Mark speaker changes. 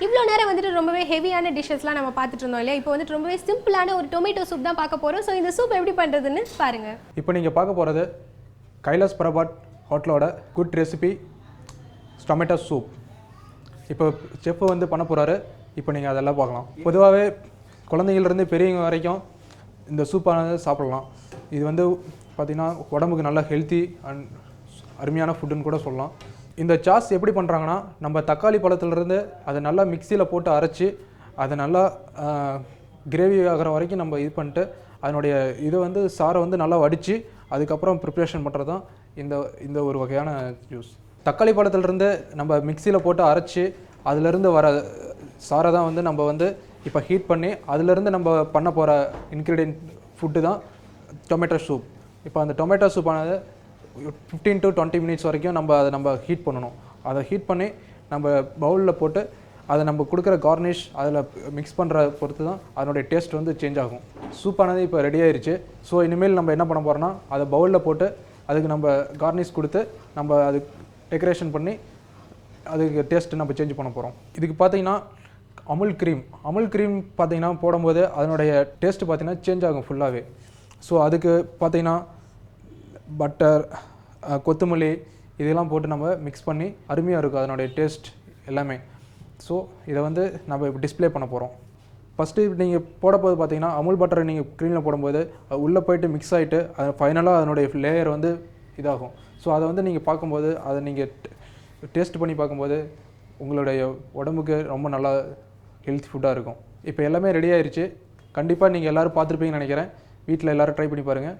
Speaker 1: இவ்வளோ நேரம் வந்துட்டு ரொம்பவே ஹெவியான டிஷ்ஷஸ்லாம் நம்ம பார்த்துட்டு இருந்தோம் இல்லையா? இப்போ வந்துட்டு ரொம்பவே சிம்பிளான ஒரு டொமேட்டோ சூப் தான் பார்க்க போகிறோம். ஸோ இந்த சூப் எப்படி பண்ணுறதுன்னு பாருங்கள்.
Speaker 2: இப்போ நீங்கள் பார்க்க போகிறது கைலாஸ் பிரபாட் ஹோட்டலோட குட் ரெசிபி டொமேட்டோ சூப். இப்போ செஃப் வந்து பண்ண போகிறாரு. இப்போ நீங்கள் அதெல்லாம் பார்க்கலாம். பொதுவாகவே குழந்தைங்கள்லேருந்து பெரியவங்க வரைக்கும் இந்த சூப்பானது சாப்பிட்லாம். இது வந்து பார்த்திங்கன்னா உடம்புக்கு நல்லா ஹெல்த்தி அண்ட் அருமையான ஃபுட்டுன்னு கூட சொல்லலாம். இந்த சாஸ் எப்படி பண்ணுறாங்கன்னா, நம்ம தக்காளி பழத்துலேருந்து அதை நல்லா மிக்சியில் போட்டு அரைச்சி அதை நல்லா கிரேவி ஆகிற வரைக்கும் நம்ம இது பண்ணிட்டு அதனுடைய இதை வந்து சாரை வந்து நல்லா வடித்து அதுக்கப்புறம் ப்ரிப்ரேஷன் பண்ணுறது தான் இந்த ஒரு வகையான ஜூஸ். தக்காளி பழத்துலேருந்து நம்ம மிக்சியில் போட்டு அரைச்சி அதிலேருந்து வர சாரை தான் வந்து நம்ம வந்து இப்போ ஹீட் பண்ணி அதிலேருந்து நம்ம பண்ண போகிற இன்க்ரீடியன்ட் ஃபுட்டு தான் டொமேட்டோ சூப். இப்போ அந்த டொமேட்டோ சூப்பானது 15 to 20 மினிட்ஸ் வரைக்கும் நம்ம ஹீட் பண்ணணும். அதை ஹீட் பண்ணி நம்ம பவுலில் போட்டு அதை நம்ம கொடுக்குற கார்னிஷ் அதில் மிக்ஸ் பண்ணுற பொறுத்து தான் அதனுடைய டேஸ்ட் வந்து சேஞ்ச் ஆகும். சூப்பானது இப்போ ரெடி ஆயிடுச்சு. ஸோ இனிமேல் நம்ம என்ன பண்ண போகிறோம்னா, அதை பவுலில் போட்டு அதுக்கு நம்ம கார்னிஷ் கொடுத்து நம்ம அது டெக்கரேஷன் பண்ணி அதுக்கு டேஸ்ட்டு நம்ம சேஞ்ச் பண்ண போகிறோம். இதுக்கு பார்த்தீங்கன்னா அமுல் க்ரீம் பார்த்தீங்கன்னா போடும்போது அதனுடைய டேஸ்ட்டு பார்த்தீங்கன்னா சேஞ்ச் ஆகும் ஃபுல்லாகவே. ஸோ அதுக்கு பார்த்தீங்கன்னா பட்டர், கொத்தமல்லி இதெல்லாம் போட்டு நம்ம மிக்ஸ் பண்ணி அருமையாக இருக்கும் அதனுடைய டேஸ்ட் எல்லாமே. ஸோ இதை வந்து நம்ம இப்போ டிஸ்ப்ளே பண்ண போகிறோம். ஃபஸ்ட்டு நீங்கள் போடும்போது பார்த்தீங்கன்னா அமுல் பட்டரை நீங்கள் க்ரீமில் போடும்போது உள்ளே போயிட்டு மிக்ஸ் ஆகிட்டு அது ஃபைனலாக அதனுடைய லேயர் வந்து இதாகும். ஸோ அதை வந்து நீங்கள் பார்க்கும்போது அதை நீங்கள் டேஸ்ட் பண்ணி பார்க்கும்போது உங்களுடைய உடம்புக்கு ரொம்ப நல்லா ஹெல்த்தி ஃபுட்டாக இருக்கும். இப்போ எல்லாமே ரெடி ஆயிடுச்சு. கண்டிப்பாக நீங்கள் எல்லோரும் பார்த்துருப்பீங்கன்னு நினைக்கிறேன். வீட்டில் எல்லோரும் ட்ரை பண்ணி பாருங்கள்.